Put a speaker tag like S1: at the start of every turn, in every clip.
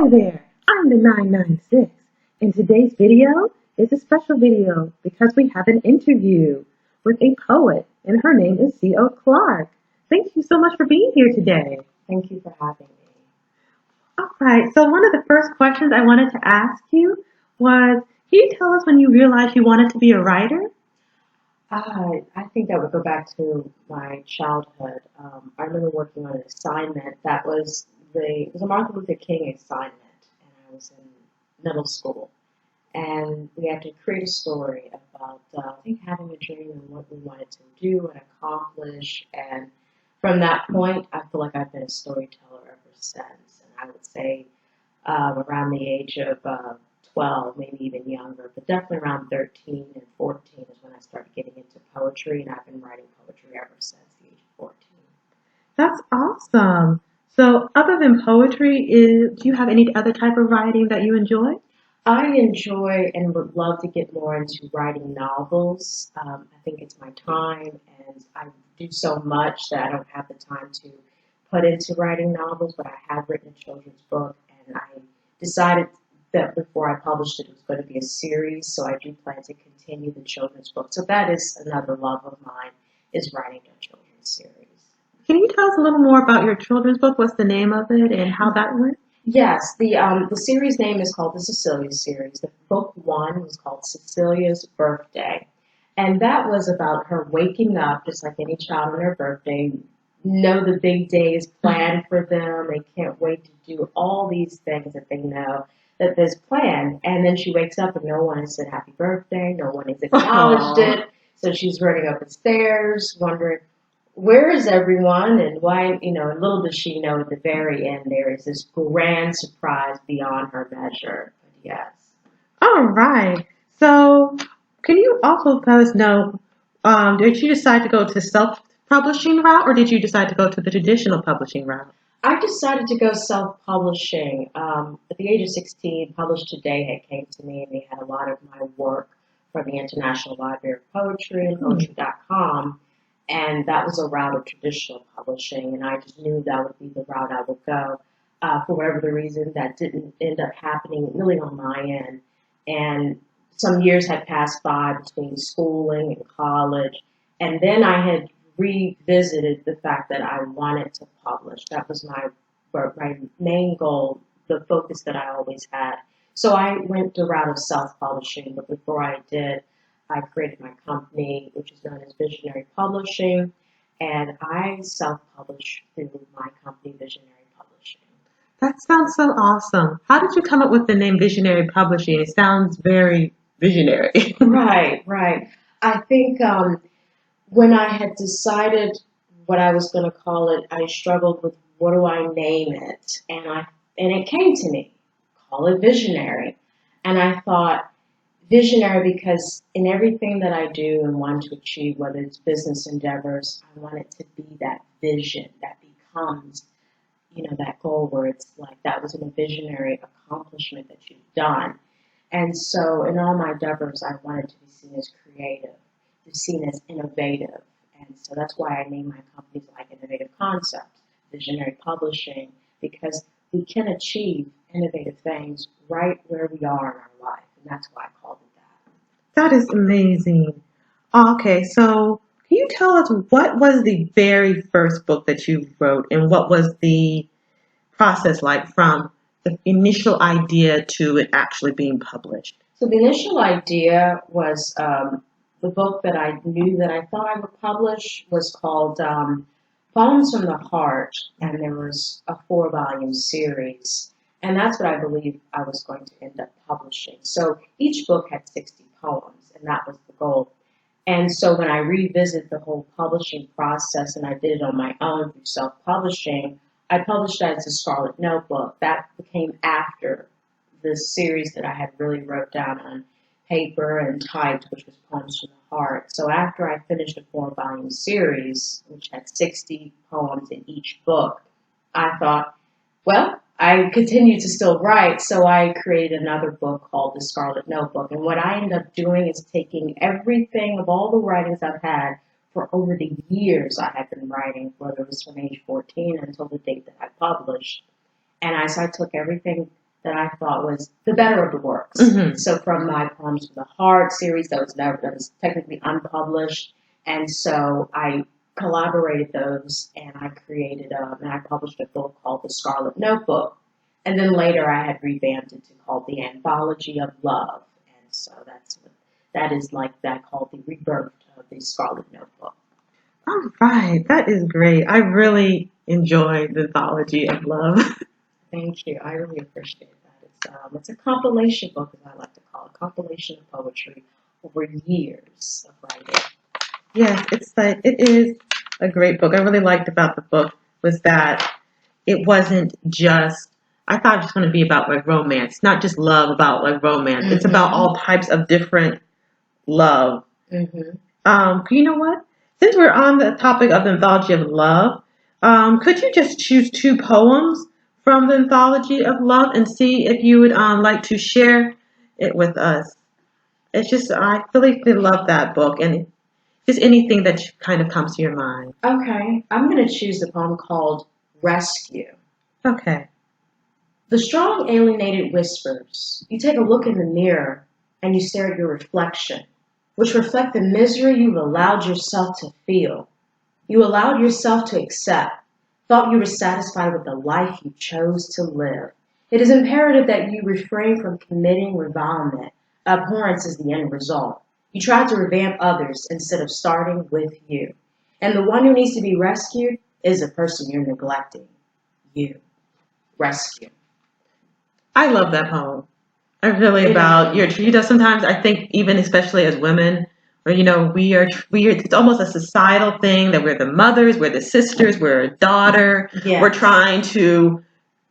S1: Hi there, I'm the 996, and today's video is a special video because we have an interview with a poet, and her name is C.O. Clark. Thank you so much for being here today.
S2: Thank you for having me.
S1: All right, so one of the first questions I wanted to ask you was, can you tell us when you realized you wanted to be a writer?
S2: I think that would go back to my childhood. I remember working on an assignment that was it was a Martin Luther King assignment, and I was in middle school, and we had to create a story about I think having a dream and what we wanted to do and accomplish. And from that point, I feel like I've been a storyteller ever since. And I would say around the age of 12, maybe even younger, but definitely around 13 and 14 is when I started getting into poetry, and I've been writing poetry ever since the age of 14.
S1: That's awesome. So other than poetry, do you have any other type of writing that you enjoy?
S2: I enjoy and would love to get more into writing novels. I think it's my time, and I do so much that I don't have the time to put into writing novels, but I have written a children's book, and I decided that before I published it, it was going to be a series, so I do plan to continue the children's book. So that is another love of mine, is writing a children's series.
S1: Can you tell us a little more about your children's book? What's the name of it and how that went?
S2: Yes, the series name is called the Cecilia series. The book one was called Cecilia's Birthday, and that was about her waking up just like any child on their birthday, know the big day is planned for them. They can't wait to do all these things that they know that there's planned, and then she wakes up and no one has said happy birthday, no one has acknowledged it, so she's running up the stairs wondering where is everyone and why, and little does she know at the very end there is this grand surprise beyond her measure. But yes.
S1: All right. So, can you also let us know, did you decide to go to self-publishing route or did you decide to go to the traditional publishing route?
S2: I decided to go self-publishing. At the age of 16, Publish Today had came to me and they had a lot of my work from the International Library of Poetry and Poetry.com. And that was a route of traditional publishing, and I just knew that would be the route I would go. For whatever the reason, that didn't end up happening really on my end. And some years had passed by between schooling and college, and then I had revisited the fact that I wanted to publish. That was my main goal, the focus that I always had. So I went the route of self-publishing, but before I did, I created my company, which is known as Visionary Publishing, and I self-publish through my company, Visionary Publishing.
S1: That sounds so awesome. How did you come up with the name Visionary Publishing? It sounds very visionary.
S2: Right. I think when I had decided what I was going to call it, I struggled with what do I name it, and it came to me, call it Visionary, and I thought, visionary because in everything that I do and want to achieve, whether it's business endeavors, I want it to be that vision that becomes, that goal where it's like that was a visionary accomplishment that you've done. And so in all my endeavors, I wanted to be seen as creative, to be seen as innovative. And so that's why I named my companies like Innovative Concepts, Visionary Publishing, because we can achieve innovative things right where we are in our life. And that's why I called it that.
S1: That is amazing. Okay, so can you tell us what was the very first book that you wrote and what was the process like from the initial idea to it actually being published?
S2: So the initial idea was the book that I knew that I thought I would publish was called Poems from the Heart, and there was a 4-volume series. And that's what I believe I was going to end up publishing. So each book had 60 poems, and that was the goal. And so when I revisit the whole publishing process, and I did it on my own through self-publishing, I published that as a Scarlet Notebook. That became after the series that I had really wrote down on paper and typed, which was Poems from the Heart. So after I finished a 4-volume series, which had 60 poems in each book, I thought, well, I continued to still write, so I created another book called The Scarlet Notebook. And what I ended up doing is taking everything of all the writings I've had for over the years I have been writing, whether it was from age 14 until the date that I published. And as I took everything that I thought was the better of the works.
S1: Mm-hmm.
S2: So from my Poems from the Heart series that was technically unpublished, and so I collaborated those and I created and I published a book called the Scarlet Notebook, and then later I had revamped it to called the Anthology of Love, and so that is like that called the rebirth of the Scarlet Notebook.
S1: All right, that is great. I really enjoyed the Anthology of Love.
S2: Thank you. I really appreciate that. It's a compilation book, as I like to call it, a compilation of poetry over years of writing.
S1: Yes, it is a great book. I really liked about the book was that it wasn't just. I thought it was going to be about like romance, not just love about like romance. It's about
S2: Mm-hmm.
S1: all types of different love.
S2: Mm-hmm.
S1: You know what? Since we're on the topic of the anthology of love, could you just choose two poems from the anthology of love and see if you would like to share it with us? It's just I really love that book and just anything that kind of comes to your mind.
S2: Okay, I'm going to choose the poem called Rescue.
S1: Okay.
S2: The strong alienated whispers. You take a look in the mirror and you stare at your reflection, which reflect the misery you've allowed yourself to feel. You allowed yourself to accept, thought you were satisfied with the life you chose to live. It is imperative that you refrain from committing revilement. Abhorrence is the end result. You try to revamp others instead of starting with you. And the one who needs to be rescued is the person you're neglecting. You. Rescue.
S1: I love that poem. I really
S2: It is
S1: about your
S2: wonderful.
S1: you know sometimes I think even especially as women, or we are it's almost a societal thing that we're the mothers, we're the sisters, we're a daughter, we're
S2: Yes,
S1: trying to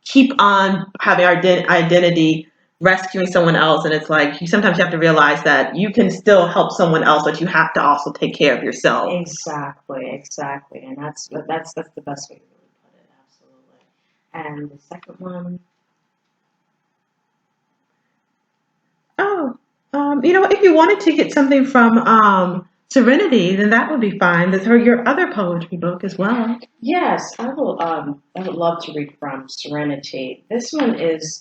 S1: keep on having our identity rescuing someone else, and it's like you sometimes you have to realize that you can still help someone else, but you have to also take care of yourself.
S2: exactly. And that's the best way to really put it, absolutely. And the second one,
S1: Oh, if you wanted to get something from Serenity, then that would be fine. That's her your other poetry book as well.
S2: yes, I would love to read from Serenity. This one is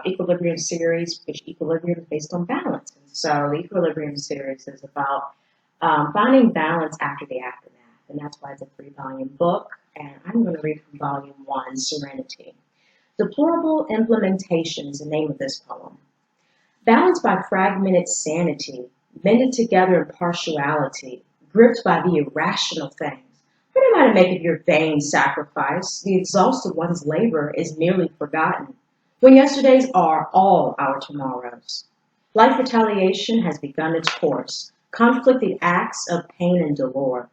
S2: Equilibrium series, which equilibrium is based on balance. And so the Equilibrium series is about finding balance after the aftermath. And that's why it's a 3 volume book. And I'm going to read from volume one, Serenity. Deplorable Implementation is the name of this poem. Balanced by fragmented sanity, mended together in partiality, gripped by the irrational things. What am I to make of your vain sacrifice? The exhausted one's labor is merely forgotten, when yesterdays are all our tomorrows. Life retaliation has begun its course, conflicting acts of pain and dolor.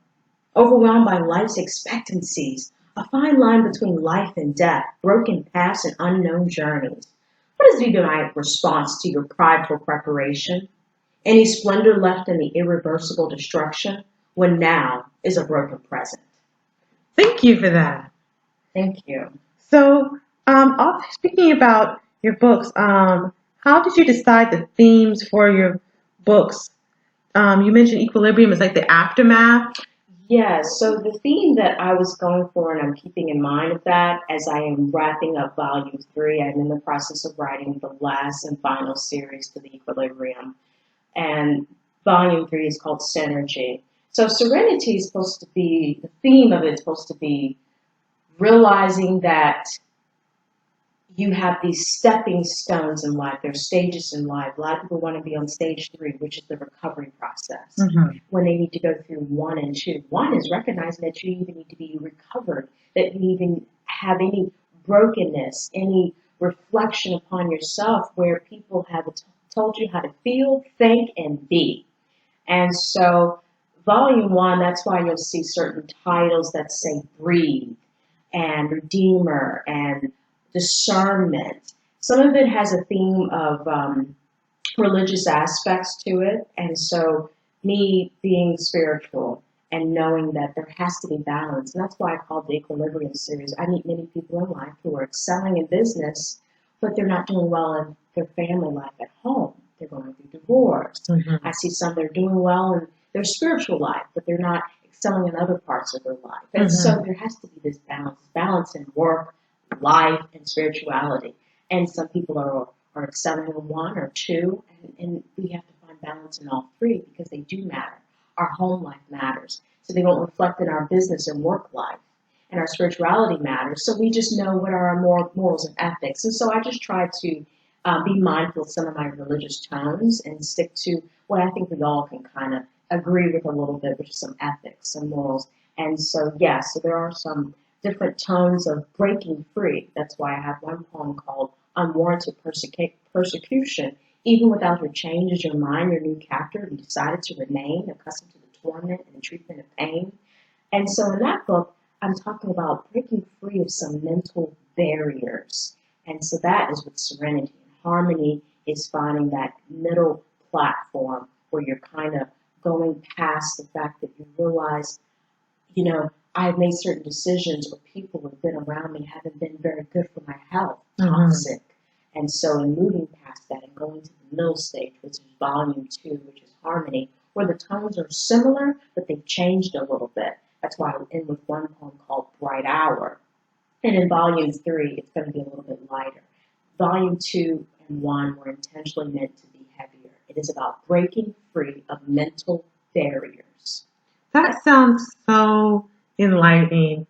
S2: Overwhelmed by life's expectancies, a fine line between life and death, broken paths and unknown journeys. What has been my response to your prideful preparation? Any splendor left in the irreversible destruction, when now is a broken present?
S1: Thank you for that.
S2: Thank you.
S1: So, speaking about your books, how did you decide the themes for your books? You mentioned equilibrium is like the aftermath.
S2: Yes, so the theme that I was going for, and I'm keeping in mind of that as I am wrapping up volume three, I'm in the process of writing the last and final series to the Equilibrium. And volume three is called Synergy. So Serenity is supposed to be, the theme of it is supposed to be realizing that you have these stepping stones in life. There's stages in life. A lot of people want to be on stage three, which is the recovery process,
S1: Mm-hmm.
S2: when they need to go through one and two. One is recognizing that you even need to be recovered, that you even have any brokenness, any reflection upon yourself where people have told you how to feel, think, and be. And so, volume one, that's why you'll see certain titles that say breathe and redeemer and discernment. Some of it has a theme of religious aspects to it. And so, me being spiritual and knowing that there has to be balance. And that's why I called the Equilibrium series. I meet many people in life who are excelling in business, but they're not doing well in their family life at home. They're going through divorce.
S1: Mm-hmm.
S2: I see some that are doing well in their spiritual life, but they're not excelling in other parts of their life. And so
S1: Mm-hmm.
S2: there has to be this balance in work, life, and spirituality. and some people are excelling in one or two, and we have to find balance in all three because they do matter. Our home life matters, so they don't reflect in our business and work life. And our spirituality matters, so we just know what are our morals and ethics. And so I just try to be mindful of some of my religious tones and stick to what I think we all can kind of agree with a little bit, which is some ethics, some morals. And so, yes, so there are some different tones of breaking free. That's why I have one poem called Unwarranted Persecution. Even without your change is your mind, your new captor, you decided to remain accustomed to the torment and the treatment of pain. And so in that book, I'm talking about breaking free of some mental barriers. And so that is with serenity. And harmony is finding that middle platform where you're kind of going past the fact that you realize, I've made certain decisions or people who have been around me haven't been very good for my health, toxic. And so in moving past that and going to the middle stage, which is volume two, which is harmony, where the tones are similar, but they've changed a little bit. That's why I end with one poem called Bright Hour. And in volume three, it's going to be a little bit lighter. Volume two and one were intentionally meant to be heavier. It is about breaking free of mental barriers.
S1: That sounds so enlightening.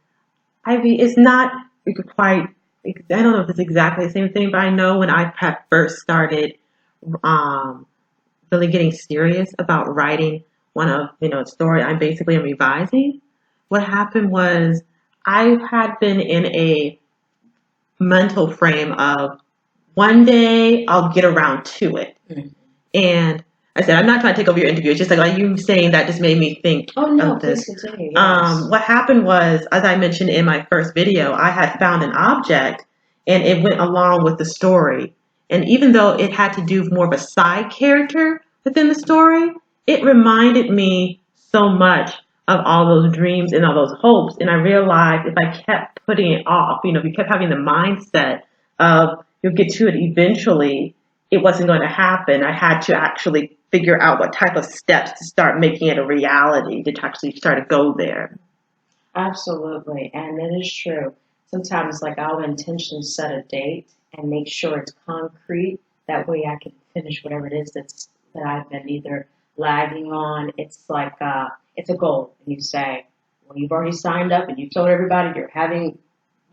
S1: Ivy, it's not quite, I don't know if it's exactly the same thing, but I know when I first started um, really getting serious about writing one of, a story I'm basically revising, what happened was I had been in a mental frame of one day I'll get around to it.
S2: Mm.
S1: And I said, I'm not trying to take over your interview. It's just like you saying that just made me think
S2: Oh no,
S1: of
S2: please
S1: this.
S2: continue. Yes.
S1: What happened was, as I mentioned in my first video, I had found an object and it went along with the story. And even though it had to do with more of a side character within the story, it reminded me so much of all those dreams and all those hopes. And I realized if I kept putting it off, if you kept having the mindset of you'll get to it eventually, it wasn't going to happen. I had to actually figure out what type of steps to start making it a reality to actually start to go there.
S2: Absolutely, and it is true. Sometimes, like, I'll intentionally set a date and make sure it's concrete. That way, I can finish whatever it is that I've been either lagging on. It's like it's a goal, and you say, well, you've already signed up, and you've told everybody you're having,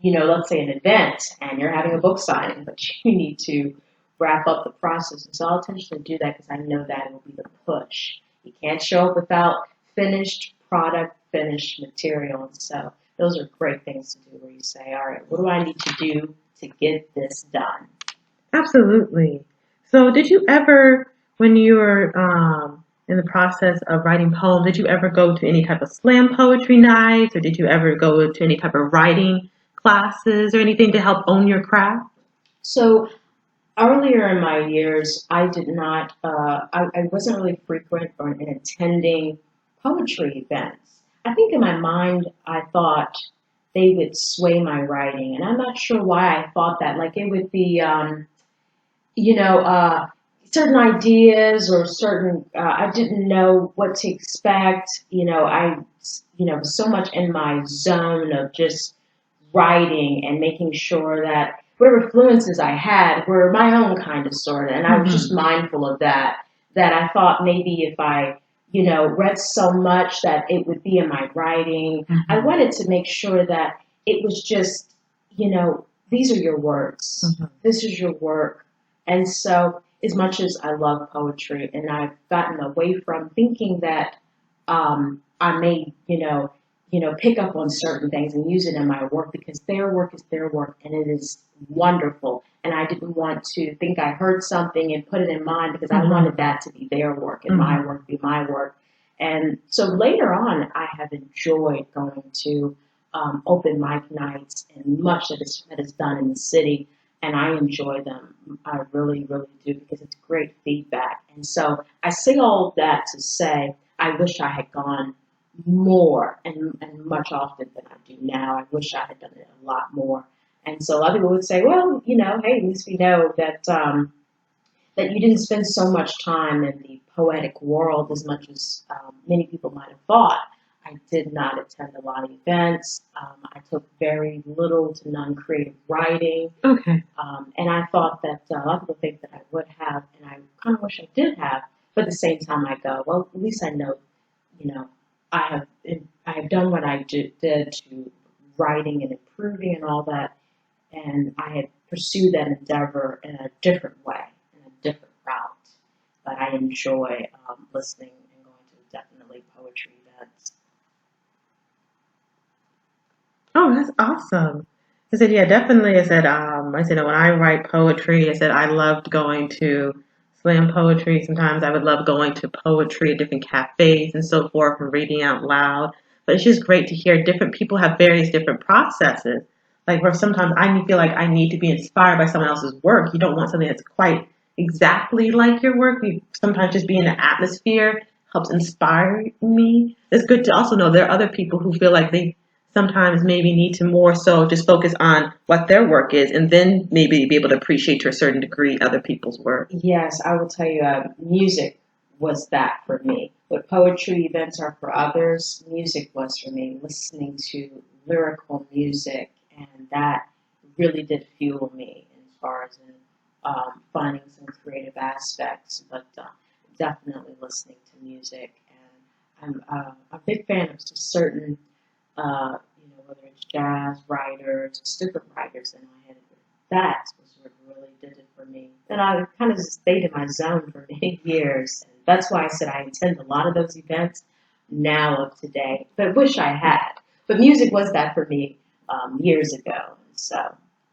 S2: let's say an event, and you're having a book signing, but you need to wrap up the process. And so I'll intentionally do that because I know that will be the push. You can't show up without finished product, finished material. And so those are great things to do where you say, all right, what do I need to do to get this done?
S1: Absolutely. So did you ever, when you were in the process of writing poems, did you ever go to any type of slam poetry nights, or did you ever go to any type of writing classes or anything to help own your craft?
S2: So earlier in my years, I did not, I wasn't really frequent or in attending poetry events. I think in my mind, I thought they would sway my writing, and I'm not sure why I thought that. Like it would be, you know, uh, certain ideas or certain, I didn't know what to expect. So much in my zone of just writing and making sure that whatever fluences I had were my own kind of sort of, and I was just mindful of that. That I thought maybe if I, read so much that it would be in my writing. I wanted to make sure that it was just, these are your words. This is your work. And so, as much as I love poetry, and I've gotten away from thinking that I may, pick up on certain things and use it in my work because their work is their work and it is wonderful. And I didn't want to think I heard something and put it in mine because I wanted that to be their work and my work be my work. And so later on, I have enjoyed going to open mic nights and much that is done in the city. And I enjoy them. I really, really do because it's great feedback. And so I say all of that to say I wish I had gone more and much often than I do now. I wish I had done it a lot more. And so a lot of people would say, well, hey, at least we know that you didn't spend so much time in the poetic world as much as many people might have thought. I did not attend a lot of events. I took very little to none creative writing.
S1: Okay.
S2: And I thought that a lot of people think that I would have, and I kind of wish I did have. But at the same time, I go, well, at least I know, you know, I have done what I did to writing and improving and all that, and I had pursued that endeavor in a different way, in a different route. But I enjoy listening and going to definitely poetry events.
S1: Oh, that's awesome. I said, yeah, definitely. I said, when I write poetry, I said, I loved going to slam poetry. Sometimes I would love going to poetry at different cafes and so forth and reading out loud. But it's just great to hear different people have various different processes. Like where sometimes I feel like I need to be inspired by someone else's work. You don't want something that's quite exactly like your work. You sometimes just be in the atmosphere helps inspire me. It's good to also know there are other people who feel like they sometimes maybe need to more so just focus on what their work is and then maybe be able to appreciate to a certain degree other people's work.
S2: Yes, I will tell you, music was that for me. What poetry events are for others, music was for me. Listening to lyrical music, and that really did fuel me as far as in finding some creative aspects, but definitely listening to music. And I'm a big fan of certain, whether it's jazz writers, just different writers in my head. That was what really did it for me. And I kind of stayed in my zone for many years. And that's why I said I attend a lot of those events now of today, but wish I had. But music was that for me years ago. And so,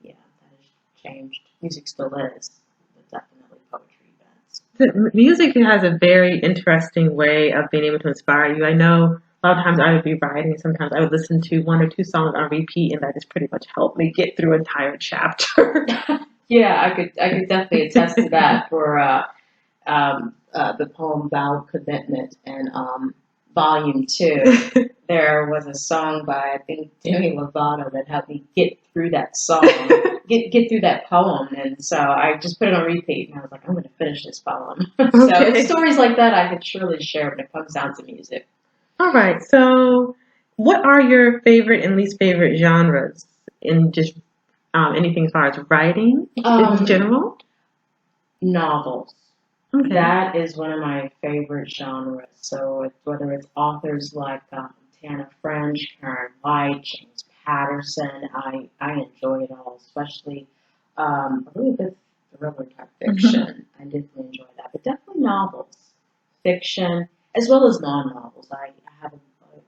S2: yeah, that has changed. Music still is, but definitely poetry events.
S1: The music has a very interesting way of being able to inspire you. I know a lot of times I would be writing, and sometimes I would listen to one or two songs on repeat, and that just pretty much helped me get through an entire chapter.
S2: Yeah, I could definitely attest to that for the poem Vow Commitment and Volume 2. There was a song by, I think, Demi Lovato that helped me get through that song, get through that poem. And so I just put it on repeat, and I was like, I'm going to finish this poem. So it's
S1: Okay.
S2: stories like that I could surely share when it comes down to music.
S1: All right. So, what are your favorite and least favorite genres in just anything as far as writing in
S2: Um,
S1: general?
S2: Novels.
S1: Okay.
S2: That is one of my favorite genres. So whether it's authors like Tana French, Karen White, James Patterson, I enjoy it all, especially a little bit thriller type
S1: Mhm.
S2: fiction. I definitely enjoy that, but definitely novels, fiction, as well as non-novels. I have,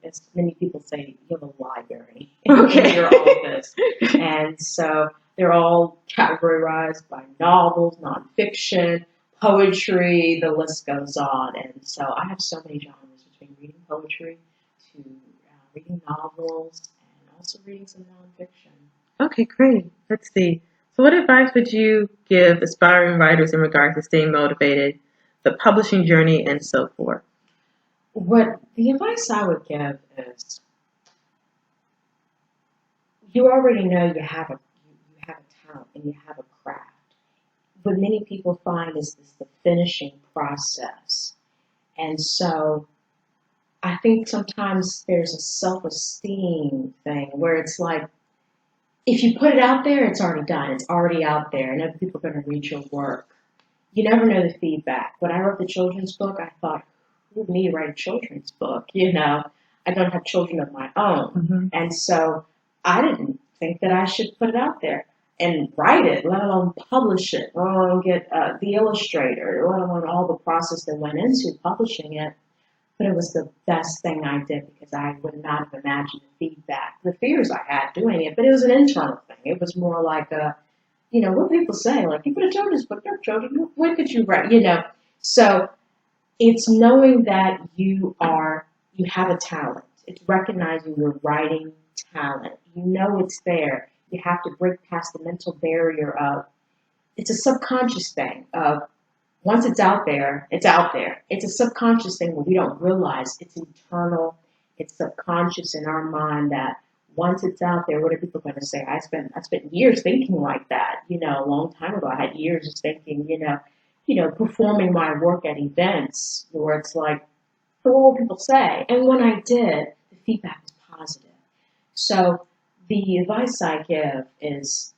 S2: as many people say, you have a library in
S1: Okay.
S2: your office, and so they're all categorized by novels, nonfiction, poetry, the list goes on. And so I have so many genres between reading poetry to reading novels and also reading some nonfiction.
S1: Okay, great. Let's see. So, what advice would you give aspiring writers in regards to staying motivated, the publishing journey, and so forth?
S2: What the advice I would give is you already know you have a talent and you have a craft. What many people find is the finishing process. And so I think sometimes there's a self-esteem thing where it's like if you put it out there, it's already done. It's already out there, and other people are going to read your work. You never know the feedback. When I wrote the children's book, I thought, who would me to write a children's book? I don't have children of my own.
S1: Hmm.
S2: And so I didn't think that I should put it out there and write it, let alone publish it, let alone get the illustrator, let alone all the process that went into publishing it. But it was the best thing I did because I would not have imagined the feedback, the fears I had doing it. But it was an internal thing. It was more like what people say, like you put a children's book, you're children, when could you write? So it's knowing that you have a talent. It's recognizing your writing talent. You know it's there. You have to break past the mental barrier of it's a subconscious thing of once it's out there, it's out there. It's a subconscious thing where we don't realize it's internal, it's subconscious in our mind that once it's out there, what are people going to say? I spent years thinking like that. A long time ago, I had years of thinking, performing my work at events where it's like, what will people say? And when I did, the feedback is positive. So the advice I give is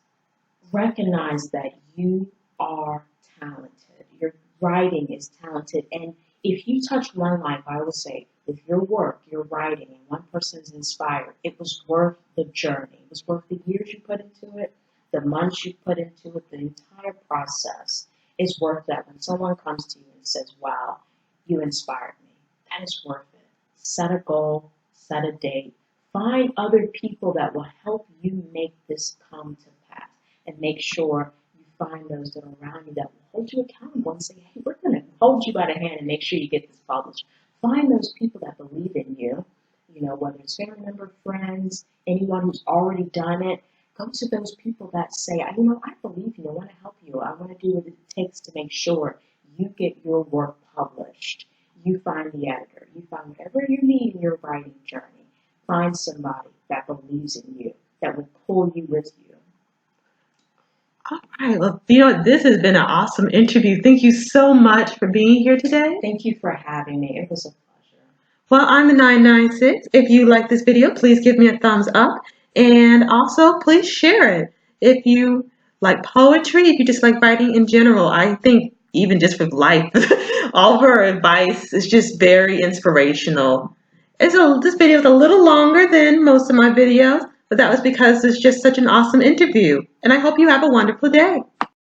S2: recognize that you are talented. Your writing is talented. And if you touch one life, I would say, with your work, your writing, and one person is inspired, it was worth the journey. It was worth the years you put into it, the months you put into it, the entire process is worth that. When someone comes to you and says, wow, you inspired me, that is worth it. Set a goal, set a date, find other people that will help you make this come to pass, and make sure you find those that are around you that will hold you accountable and say, hey, we're going to hold you by the hand and make sure you get this published. Find those people that believe in you, whether it's family member, friends, anyone who's already done it. Go to those people that say, I believe you, I want to help you, I want to do what it takes to make sure you get your work published. You find the editor, you find whatever you need in your writing journey. Find somebody that believes in you, that will pull you with you.
S1: All right. Well, this has been an awesome interview. Thank you so much for being here today.
S2: Thank you for having me. It was a pleasure.
S1: Well, I'm the 996. If you like this video, please give me a thumbs up. And also, please share it. If you like poetry, if you just like writing in general, I think even just with life, all of her advice is just very inspirational. This video is a little longer than most of my videos, but that was because it's just such an awesome interview. And I hope you have a wonderful day.